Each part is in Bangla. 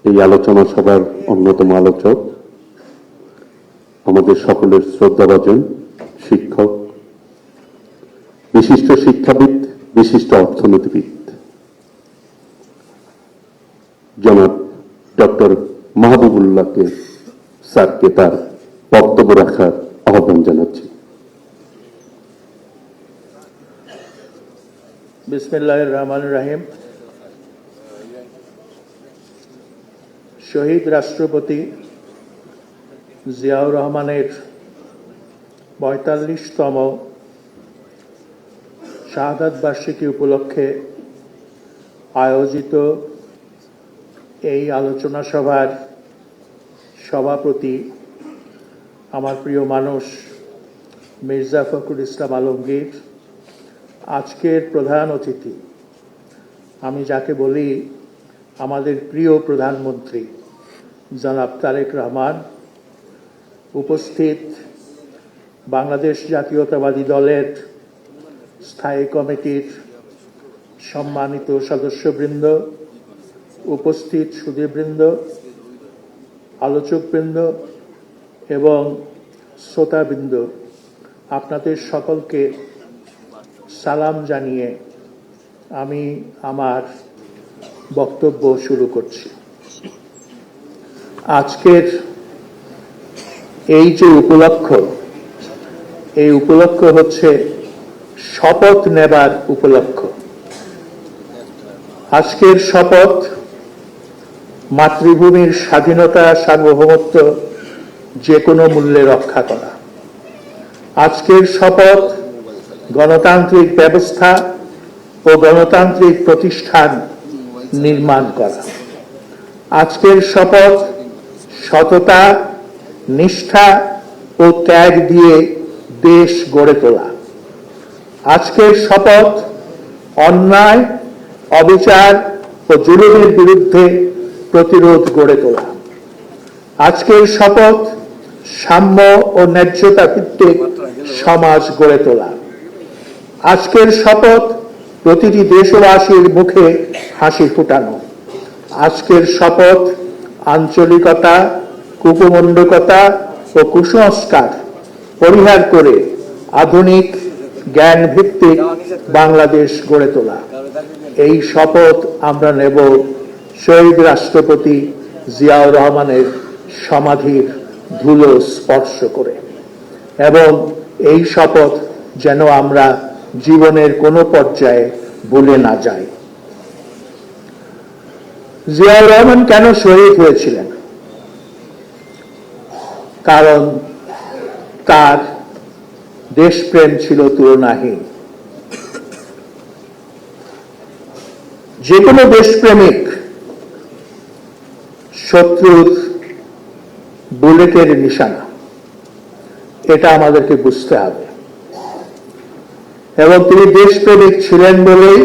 এই আলোচনা সভার অন্যতম আলোচক, আমাদের সকলের শ্রদ্ধাভাজন শিক্ষক, বিশিষ্ট শিক্ষাবিদ, বিশিষ্ট অর্থনীতিবিদ জনাব ডক্টর মাহবুবুল্লাহকে স্যারকে তার বক্তব্য রাখার আহ্বান জানাচ্ছি। বিসমিল্লাহির রহমানির রহিম। শহীদ রাষ্ট্রপতি জিয়াউর রহমানের ৪৫তম শাহাদাত বার্ষিকী উপলক্ষে আয়োজিত এই আলোচনা সভার সভাপতি আমার প্রিয় মানুষ মির্জা ফখরুল ইসলাম আলমগীর, আজকের প্রধান অতিথি আমি যাকে বলি আমাদের প্রিয় প্রধানমন্ত্রী জনাব তারেক রহমান, উপস্থিত বাংলাদেশ জাতীয়তাবাদী দলের স্থায়ী কমিটির সম্মানিত সদস্যবৃন্দ, উপস্থিত সুধীবৃন্দ, আলোচকবৃন্দ এবং শ্রোতাবৃন্দ, আপনাদের সকলকে সালাম জানিয়ে আমি আমার বক্তব্য শুরু করছি। আজকের এই যে উপলক্ষ হচ্ছে শপথ নেবার উপলক্ষ। আজকের শপথ মাতৃভূমির স্বাধীনতা, সার্বভৌমত্ব যে কোনো মূল্যে রক্ষা করা। আজকের শপথ গণতান্ত্রিক ব্যবস্থা ও গণতান্ত্রিক প্রতিষ্ঠান নির্মাণ করা। আজকের শপথ সততা, নিষ্ঠা ও ত্যাগ দিয়ে দেশ গড়ে তোলা। আজকের শপথ অন্যায়, অবিচার ও জুলুমের বিরুদ্ধে প্রতিরোধ গড়ে তোলা। আজকের শপথ সাম্য ও ন্যায্যতা ভিত্তিক সমাজ গড়ে তোলা। আজকের শপথ প্রতিটি দেশবাসীর মুখে হাসি ফুটানো। আজকের শপথ আঞ্চলিকতা, কুকুমণ্ডকতা ও কুসংস্কার পরিহার করে আধুনিক জ্ঞান ভিত্তিক বাংলাদেশ গড়ে তোলা। এই শপথ আমরা নেব শহীদ রাষ্ট্রপতি জিয়াউর রহমানের সমাধির ধুলো স্পর্শ করে, এবং এই শপথ যেন আমরা জীবনের কোনো পর্যায়ে ভুলে না যাই। জিয়াউর রহমান কেন শহীদ হয়েছিলেন? কারণ তার দেশপ্রেম ছিল তুলনাহীন। যে কোনো দেশপ্রেমিক শত্রুর বুলেটের নিশানা, এটা আমাদেরকে বুঝতে হবে। এবং তিনি দেশপ্রেমিক ছিলেন বলেই,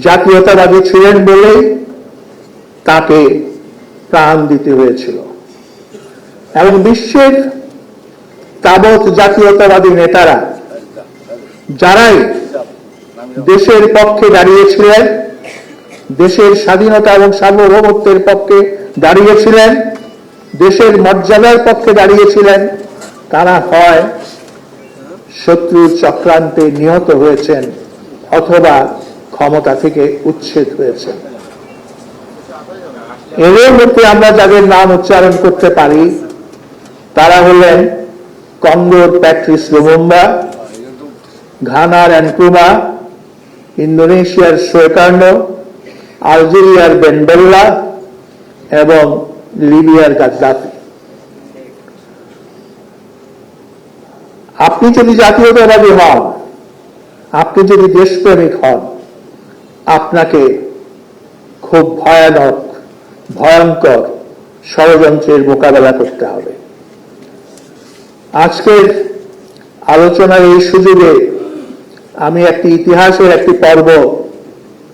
জাতীয়তাবাদী ছিলেন বলেই তাকে প্রাণ দিতে হয়েছিল। এবং বিশ্বের তাবৎ জাতীয়তাবাদী নেতারা যারাই দেশের পক্ষে দাঁড়িয়েছিলেন, দেশের স্বাধীনতা এবং সার্বভৌমত্বের পক্ষে দাঁড়িয়েছিলেন, দেশের মর্যাদার পক্ষে দাঁড়িয়েছিলেন, তারা হয় শত্রুর চক্রান্তে নিহত হয়েছেন অথবা ক্ষমতা থেকে উচ্ছেদ হয়েছেন। এদের মধ্যে আমরা যাদের নাম উচ্চারণ করতে পারি তারা হলেন কঙ্গোর প্যাট্রিস লুমুম্বা, ঘানার এনক্রুমা, ইন্দোনেশিয়ার সুকার্নো, আলজেরিয়ার বেনবেল্লা এবং লিবিয়ার গাদ্দাফি। আপনি যদি জাতীয়তাবাদী হন, আপনি যদি দেশপ্রেমিক হন, আপনাকে খুব ভয়ঙ্কর ষড়যন্ত্রের মোকাবেলা করতে হবে। আজকের আলোচনার এই সুযোগে আমি একটি ইতিহাসের একটি পর্ব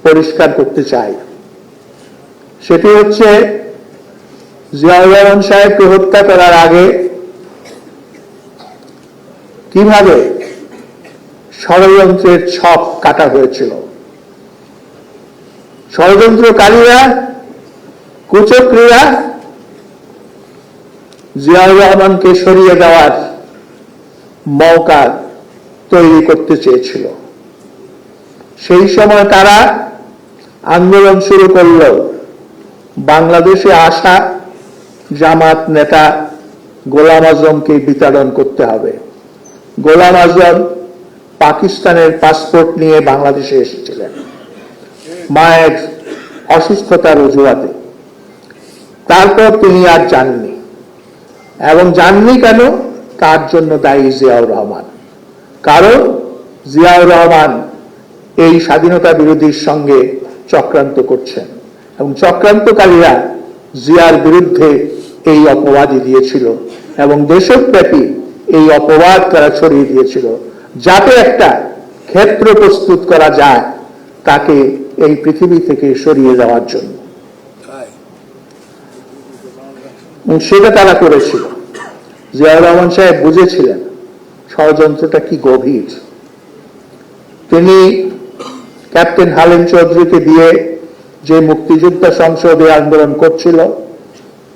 পরিষ্কার করতে চাই। সেটি হচ্ছে জিয়াউর রহমান সাহেবকে হত্যা করার আগে কিভাবে ষড়যন্ত্রের ছক কাটা হয়েছিল। ষড়যন্ত্রকারীরা কুচক্রীরা জিয়াউর রহমানকে সরিয়ে দেওয়ার মৌকা তৈরি করতে চেয়েছিল। সেই সময় তারা আন্দোলন শুরু করল বাংলাদেশে আসা জামাত নেতা গোলাম আজমকে বিতাড়ন করতে হবে। গোলাম আজম পাকিস্তানের পাসপোর্ট নিয়ে বাংলাদেশে এসেছিলেন মায়ের অসুস্থতার অজুহাতে। তারপর তিনি আর যাননি, এবং যাননি কেন? তার জন্য দায়ী জিয়াউর রহমান। কারণ জিয়াউর রহমান এই স্বাধীনতা বিরোধীর সঙ্গে চক্রান্ত করছেন, এবং চক্রান্তকারীরা জিয়ার বিরুদ্ধে এই অপবাদই দিয়েছিল, এবং দেশব্যাপী এই অপবাদ তারা ছড়িয়ে দিয়েছিল, যাতে একটা ক্ষেত্র প্রস্তুত করা যায় তাকে এই পৃথিবী থেকে সরিয়ে দেওয়ার জন্য। সেটা তারা করেছিল। জিয়াউর রহমান সাহেব বুঝেছিলেন ষড়যন্ত্রটা কি গভীর। তিনি ক্যাপ্টেন হালিম চৌধুরীকে দিয়ে যে মুক্তিযোদ্ধা সংসদে আন্দোলন করছিল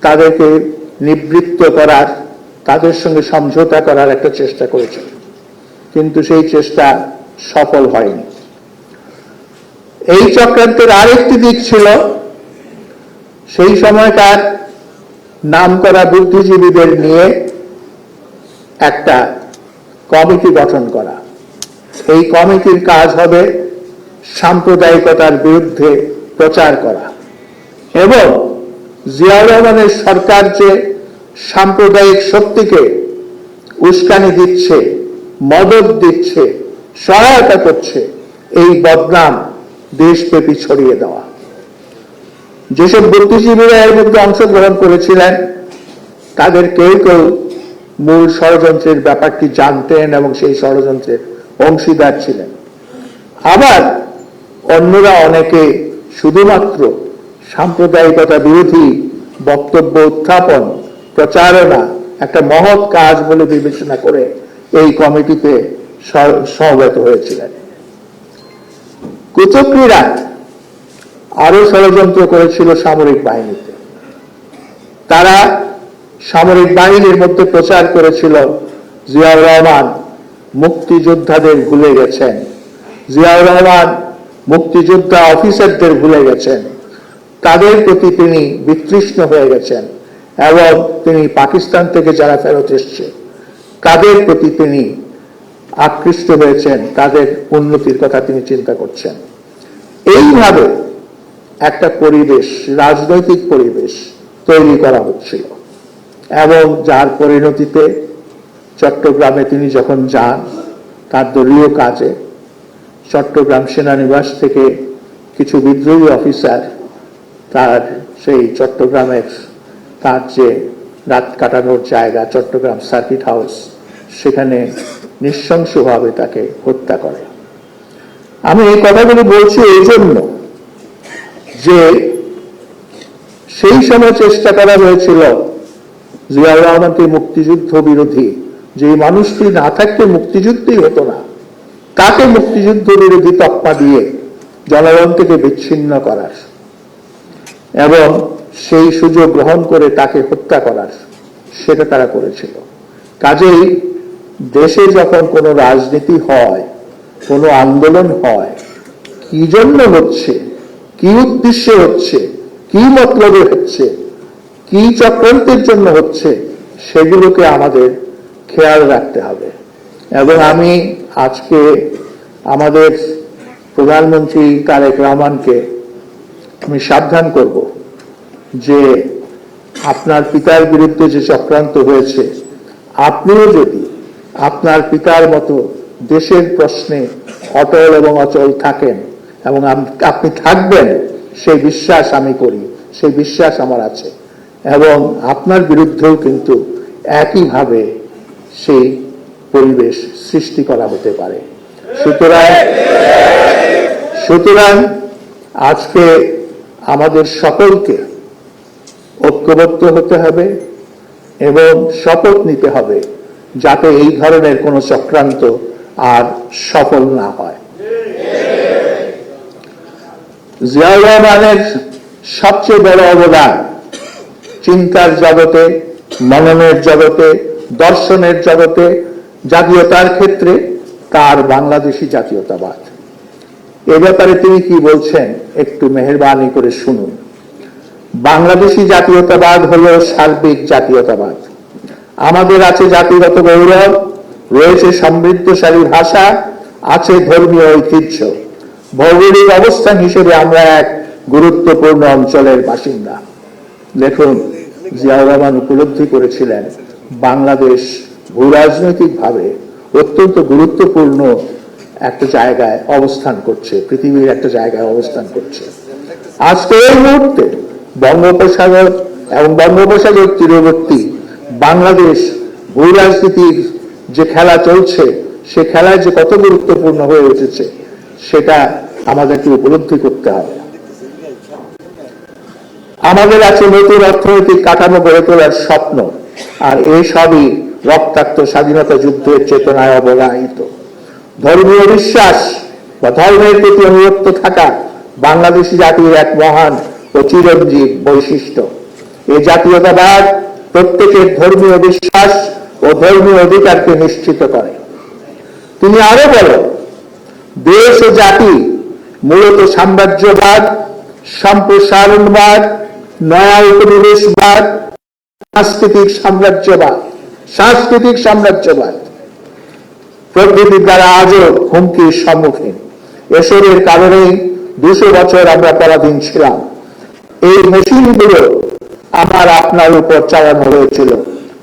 তাদেরকে নিবৃত্ত করার, তাদের সঙ্গে সমঝোতা করার একটা চেষ্টা করেছিল, কিন্তু সেই চেষ্টা সফল হয়নি। এই চক্রান্তের আরেকটি দিক ছিল সেই সময়কার নামকরা বুদ্ধিজীবীদের নিয়ে একটা কমিটি গঠন করা। এই কমিটির কাজ হবে সাম্প্রদায়িকতার বিরুদ্ধে প্রচার করা, এবং জিয়াউর রহমানের সরকার যে সাম্প্রদায়িক শক্তিকে উস্কানি দিচ্ছে, মদদ দিচ্ছে, সহায়তা করছে, এই বদনাম দেশব্যাপী ছড়িয়ে দেওয়া। যেসব বুদ্ধিজীবীরা এর মধ্যে অংশগ্রহণ করেছিলেন তাদের কেউ কেউ মূল ষড়যন্ত্রের ব্যাপারটি জানতেন এবং সেই ষড়যন্ত্রের অংশীদার ছিলেন। আবার অন্যরা অনেকে শুধুমাত্র সাম্প্রদায়িকতা বিরোধী বক্তব্য উত্থাপন, প্রচারণা একটা মহৎ কাজ বলে বিবেচনা করে এই কমিটিতে সমবেত হয়েছিলেন। কুচক্রীরা আরো ষড়যন্ত্র করেছিল সামরিক বাহিনীতে। তারা সামরিক বাহিনীর মধ্যে প্রচার করেছিল জিয়াউর রহমান মুক্তিযোদ্ধাদের ভুলে গেছেন, জিয়াউর রহমান মুক্তিযোদ্ধা অফিসারদের ভুলে গেছেন, তাদের প্রতি তিনি বিতৃষ্ণ হয়ে গেছেন, এবং তিনি পাকিস্তান থেকে যারা ফেরত এসছে তাদের প্রতি তিনি আকৃষ্ট হয়েছেন, তাদের উন্নতির কথা তিনি চিন্তা করছেন। এইভাবে একটা পরিবেশ, রাজনৈতিক পরিবেশ তৈরি করা হচ্ছিল, এবং যার পরিণতিতে চট্টগ্রামে তিনি যখন যান তার দলীয় কাজে, চট্টগ্রাম সেনানিবাস থেকে কিছু বিদ্রোহী অফিসার তার সেই চট্টগ্রামের তার যে রাত কাটানোর জায়গা চট্টগ্রাম সার্কিট হাউস, সেখানে নৃশংসভাবে তাকে হত্যা করে। আমি এই কথাগুলো বলছি এই জন্য যে সেই সময় চেষ্টা করা হয়েছিল জিয়াউর রহমানকে মুক্তিযুদ্ধ বিরোধী, যে মানুষটি না থাকতে মুক্তিযুদ্ধই হতো না, তাকে মুক্তিযুদ্ধ বিরোধী তকমা দিয়ে জনগণ থেকে বিচ্ছিন্ন করার এবং সেই সুযোগ গ্রহণ করে তাকে হত্যা করার, সেটা তারা করেছিল। কাজেই দেশে যখন কোনো রাজনীতি হয়, কোনো আন্দোলন হয়, কি জন্য হচ্ছে, কি উদ্দেশ্যে হচ্ছে, কি মতলবে হচ্ছে, কি চক্রান্তের জন্য হচ্ছে, সেগুলোকে আমাদের খেয়াল রাখতে হবে। এবং আমি আজকে আমাদের প্রধানমন্ত্রী তারেক রহমানকে আমি সাবধান করব যে আপনার পিতার বিরুদ্ধে যে চক্রান্ত হয়েছে, আপনিও যদি আপনার পিতার মতো দেশের প্রশ্নে অটল এবং অচল থাকেন, এবং আপনি থাকবেন, সেই বিশ্বাস আমি করি, সেই বিশ্বাস আমার আছে, এবং আপনার বিরুদ্ধেও কিন্তু একইভাবে সেই পরিবেশ সৃষ্টি করা হতে পারে। সুতরাং আজকে আমাদের সকলকে ঐক্যবদ্ধ হতে হবে এবং শপথ নিতে হবে যাতে এই ধরনের কোনো চক্রান্ত আর সফল না হয়। জিয়াউর রহমানের সবচেয়ে বড় অবদান চিন্তার জগতে, মননের জগতে, দর্শনের জগতে, জাতীয়তার ক্ষেত্রে তার বাংলাদেশি জাতীয়তাবাদ। এ ব্যাপারে তিনি কি বলছেন একটু মেহেরবানি করে শুনুন। বাংলাদেশি জাতীয়তাবাদ হলো সার্বিক জাতীয়তাবাদ। আমাদের আছে জাতিগত গৌরব, রয়েছে সমৃদ্ধশালী ভাষা, আছে ধর্মীয় ঐতিহ্য। ভৌগোলিক অবস্থান হিসেবে আমরা এক গুরুত্বপূর্ণ অঞ্চলের বাসিন্দা। দেখুন, জিয়াউর রহমান উপলব্ধি করেছিলেন বাংলাদেশ ভূরাজনৈতিকভাবে অত্যন্ত গুরুত্বপূর্ণ একটা জায়গায় অবস্থান করছে, পৃথিবীর একটা জায়গায় অবস্থান করছে। আজকে এই মুহূর্তে বঙ্গোপসাগর এবং বঙ্গোপসাগর তীরবর্তী বাংলাদেশ ভূরাজনীতির যে খেলা চলছে, সে খেলায় যে কত গুরুত্বপূর্ণ হয়ে উঠেছে সেটা আমাদেরকে উপলব্ধি করতে হবে। আমাদের আছে নতুন অর্থনৈতিক কাঠামো গড়ে তোলার স্বপ্ন, আর এই সবই রক্তাক্ত স্বাধীনতা যুদ্ধের চেতনায় অবগাহিত। ধর্মীয় বিশ্বাস বা ধর্মের প্রতি অনুরক্ত থাকা বাংলাদেশি জাতির এক মহান ও চিরঞ্জীব বৈশিষ্ট্য। এই জাতীয়তাবাদ প্রত্যেকের ধর্মীয় বিশ্বাস ও ধর্মীয় অধিকারকে নিশ্চিত করে। তিনি আরো বলেন, দেশ ও জাতি মূলত সাম্রাজ্যবাদ, সম্প্রসারণবাদ, নয়া উপনিবেশবাদ, সাংস্কৃতিক সাম্রাজ্যবাদ প্রকৃতির দ্বারা আজও হুমকির সম্মুখীন। এসবের কারণেই 200 বছর আমরা পরাধীন ছিলাম। এই মেশিনগুলো আমার আপনার উপর চালানো হয়েছিল,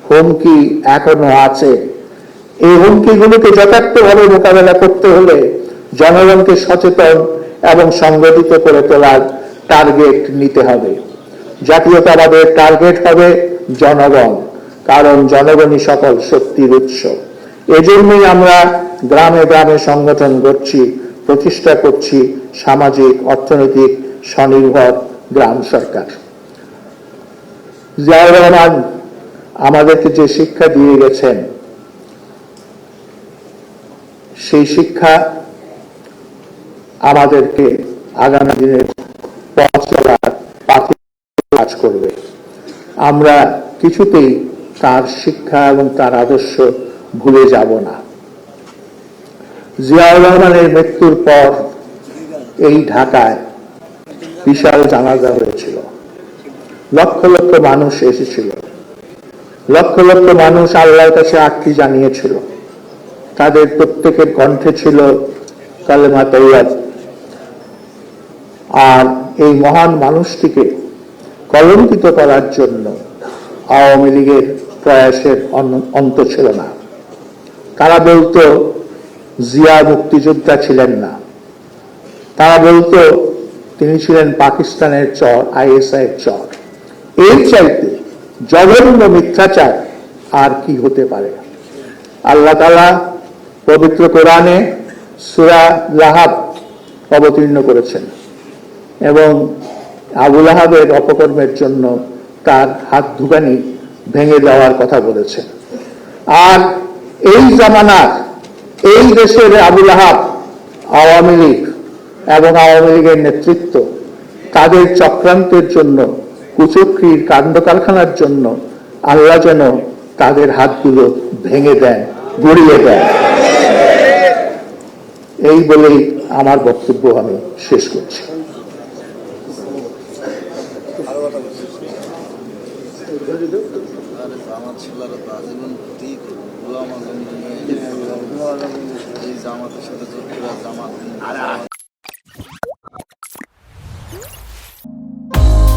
হুমকি এখনো আছে। এই হুমকিগুলোকে যথার্থভাবে মোকাবেলা করতে হলে জনগণকে সচেতন এবং সংগঠিত করে তোলার টার্গেট নিতে হবে। জাতীয়তাবাদের টার্গেট হবে জনগণ, কারণ জনগণই সকল শক্তির উৎস। এজন্যই আমরা গ্রামে গ্রামে সংগঠন করছি, প্রতিষ্ঠা করছি সামাজিক অর্থনৈতিক স্বনির্ভর গ্রাম সরকার। জিয়াউর রহমান আমাদেরকে যে শিক্ষা দিয়ে গেছেন, সেই শিক্ষা আমাদেরকে আগামী দিনের পথ চলার পাথে কাজ করবে। আমরা কিছুতেই তার শিক্ষা এবং তার আদর্শ ভুলে যাব না। জিয়াউর রহমানের মৃত্যুর পর এই ঢাকায় বিশাল জানাজা হয়েছিল, লক্ষ লক্ষ মানুষ এসেছিল, লক্ষ লক্ষ মানুষ আল্লাহর কাছে আরতি জানিয়েছিল। তাদের প্রত্যেকের কণ্ঠে ছিল কালেমা তাইয়্যিব। আর এই মহান মানুষটিকে কলঙ্কিত করার জন্য আওয়ামী লীগের প্রয়াসের অন্ত ছিল না। তারা বলতো জিয়া মুক্তিযোদ্ধা ছিলেন না, তারা বলতো তিনি ছিলেন পাকিস্তানের চর, ISI এর চর। এর চাইতে জঘন্য মিথ্যাচার আর কি হতে পারে? আল্লাহ তাআলা পবিত্র কোরআনে সূরা লাহাব অবতীর্ণ করেছেন এবং আবু লাহাবের অপকর্মের জন্য তার হাত দুখানি ভেঙে দেওয়ার কথা বলেছেন। আর এই জামানার এই দেশের আবু লাহাব, আওয়ামী লীগ এবং আওয়ামী লীগের নেতৃত্ব, তাদের চক্রান্তের জন্য, কুচক্রির কাণ্ড কারখানার জন্য আল্লাহ যেন তাদের হাতগুলো ভেঙে দেন, গড়িয়ে দেন। এই বলেই আমার বক্তব্য আমি শেষ করছি। জামাতের সাথে